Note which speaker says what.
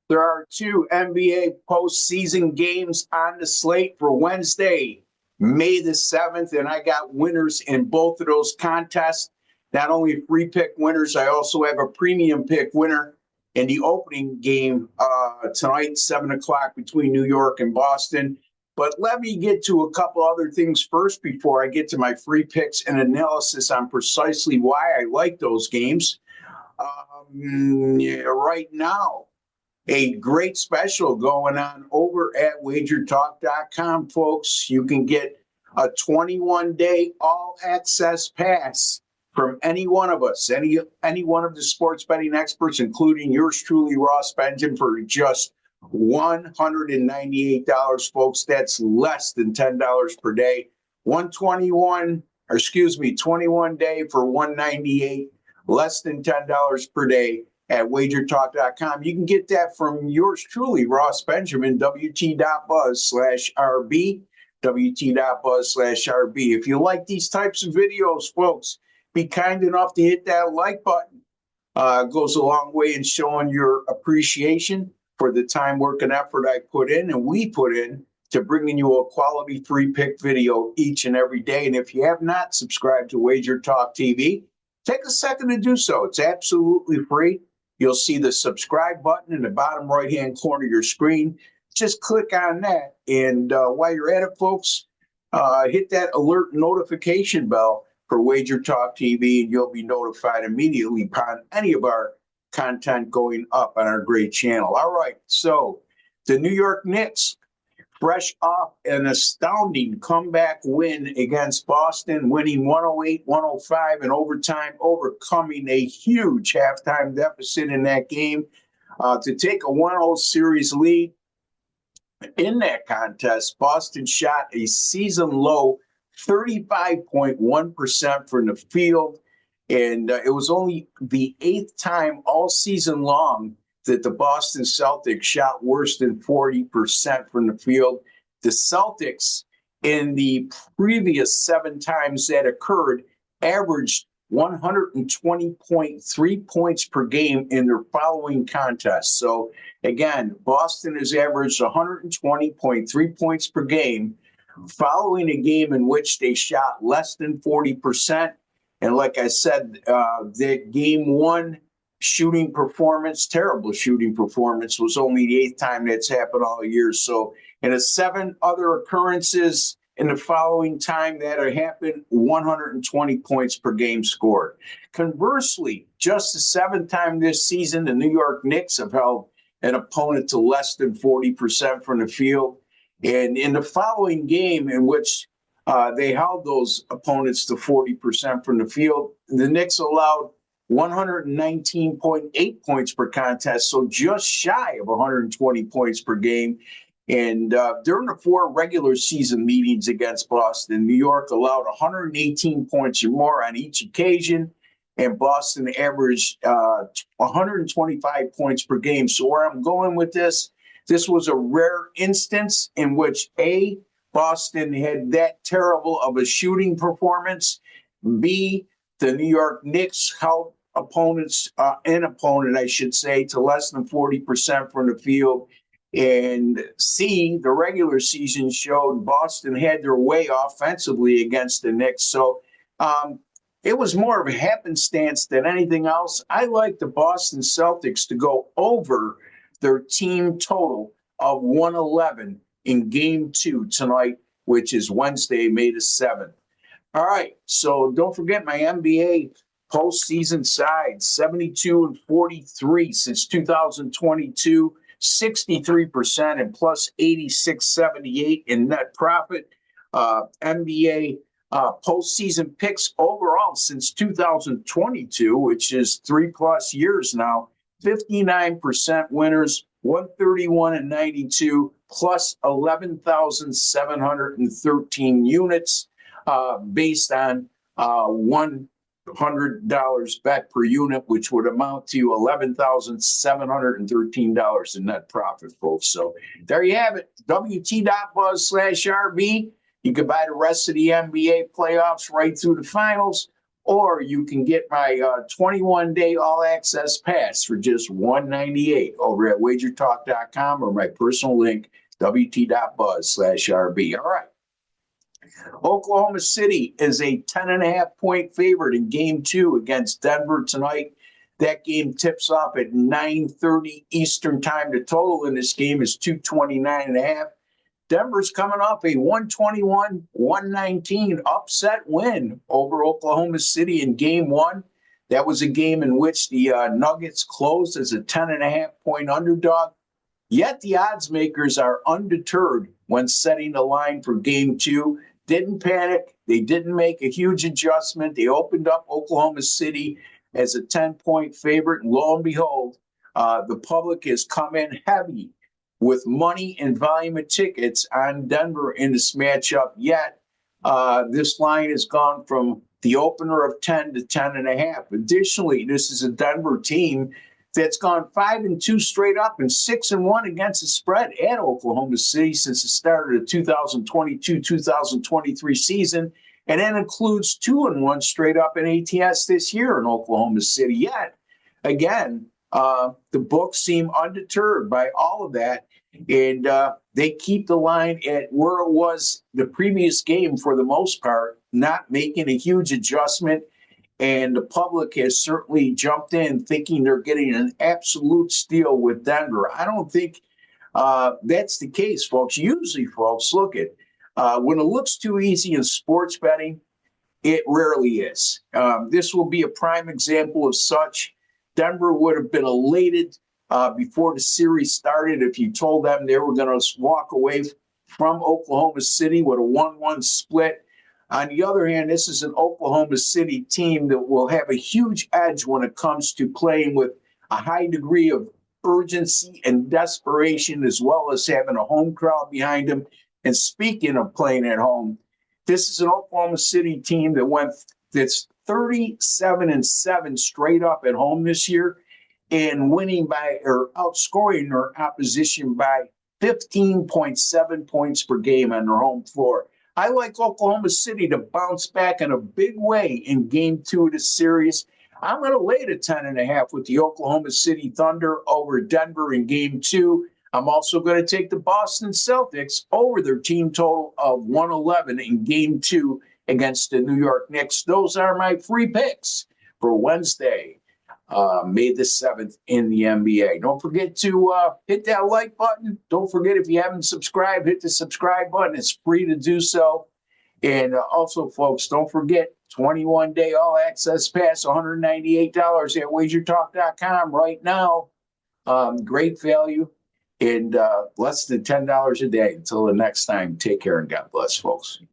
Speaker 1: There are two NBA postseason games on the slate for Wednesday, May the 7th, and I got winners in both of those contests. Not only free pick winners, I also have a premium pick winner in the opening game tonight, 7 o'clock between New York and Boston. But let me get to a couple other things first before I get to my free picks and analysis on precisely why I like those games. Right now, a great special going on over at WagerTalk.com, folks. You can get a 21-day all-access pass from any one of us, any one of the sports betting experts, including yours truly, Ross Benjamin, for just $198, folks. That's less than $10 per day. 21 day for $198, less than $10 per day at WagerTalk.com. You can get that from yours truly, Ross Benjamin, WT.buzz/RB, WT.buzz/RB. If you like these types of videos, folks, be kind enough to hit that like button. It goes a long way in showing your appreciation for the time, work, and effort I put in and we put in to bringing you a quality free pick video each and every day. And if you have not subscribed to Wager Talk TV, take a second to do so. It's absolutely free. You'll see the subscribe button in the bottom right-hand corner of your screen. Just click on that. And while you're at it, folks, hit that alert notification bell for Wager Talk TV, and you'll be notified immediately upon any of our content going up on our great channel. All right, so the New York Knicks, fresh off an astounding comeback win against Boston, winning 108-105 in overtime, overcoming a huge halftime deficit in that game to take a 1-0 series lead. In that contest, Boston shot a season-low 35.1% from the field, and it was only the 8th time all season long that the Boston Celtics shot worse than 40% from the field. The Celtics, in the previous 7 times that occurred, averaged 120.3 points per game in their following contests. So, again, Boston has averaged 120.3 points per game following a game in which they shot less than 40%. And like I said, that game 1 shooting performance, terrible shooting performance, was only the 8th time that's happened all year. So in the 7 other occurrences in the following time that had happened, 120 points per game scored. Conversely, just the 7th time this season, the New York Knicks have held an opponent to less than 40% from the field. And in the following game in which they held those opponents to 40% from the field, the Knicks allowed 119.8 points per contest, so just shy of 120 points per game. And during the 4 regular season meetings against Boston, New York allowed 118 points or more on each occasion, and Boston averaged 125 points per game. So where I'm going with this was a rare instance in which A, Boston had that terrible of a shooting performance, B, the New York Knicks held an opponent, I should say, to less than 40% from the field. And C, the regular season showed Boston had their way offensively against the Knicks. So it was more of a happenstance than anything else. I like the Boston Celtics to go over their team total of 111 in game 2 tonight, which is Wednesday, May the 7th. All right, so don't forget my NBA postseason side, 72-43 since 2022, 63% and plus 86.78 in net profit. NBA postseason picks overall since 2022, which is 3+ years now, 59% winners, 131-92, plus 11,713 units based on $100 bet per unit, which would amount to $11,713 in net profit, folks. So there you have it. WT.buzz/RB. You can buy the rest of the NBA playoffs right through the finals or you can get my 21-day all-access pass for just $198 over at WagerTalk.com or my personal link, wt.buzz/RB. All right. Oklahoma City is a 10.5-point favorite in Game 2 against Denver tonight. That game tips off at 9:30 Eastern time. The total in this game is 229.5. Denver's coming off a 121-119 upset win over Oklahoma City in Game 1. That was a game in which the Nuggets closed as a 10.5-point underdog. Yet the odds makers are undeterred when setting the line for Game 2. Didn't panic. They didn't make a huge adjustment. They opened up Oklahoma City as a 10-point favorite. And lo and behold, the public has come in heavy with money and volume of tickets on Denver in this matchup. Yet this line has gone from the opener of 10 to 10.5. Additionally, this is a Denver team that's gone 5-2 straight up and 6-1 against the spread at Oklahoma City since the start of the 2022-2023 season, and that includes 2-1 straight up in ATS this year in Oklahoma City. Yet, again, the books seem undeterred by all of that, and they keep the line at where it was the previous game for the most part, not making a huge adjustment. And the public has certainly jumped in thinking they're getting an absolute steal with Denver. I don't think that's the case, folks. Usually, folks, look at when it looks too easy in sports betting, it rarely is. This will be a prime example of such. Denver would have been elated before the series started if you told them they were going to walk away from Oklahoma City with a 1-1 split. On the other hand, this is an Oklahoma City team that will have a huge edge when it comes to playing with a high degree of urgency and desperation, as well as having a home crowd behind them. And speaking of playing at home, this is an Oklahoma City team that's 37-7 straight up at home this year and winning by or outscoring their opposition by 15.7 points per game on their home floor. I like Oklahoma City to bounce back in a big way in Game 2 of the series. I'm going to lay the 10.5 with the Oklahoma City Thunder over Denver in Game 2. I'm also going to take the Boston Celtics over their team total of 111 in Game 2 against the New York Knicks. Those are my free picks for Wednesday, May the 7th in the NBA. Don't forget to hit that like button. Don't forget, if you haven't subscribed, hit the subscribe button. It's free to do so. And also, folks, don't forget, 21-day all-access pass, $198 at WagerTalk.com right now. Great value and less than $10 a day. Until the next time, take care and God bless, folks.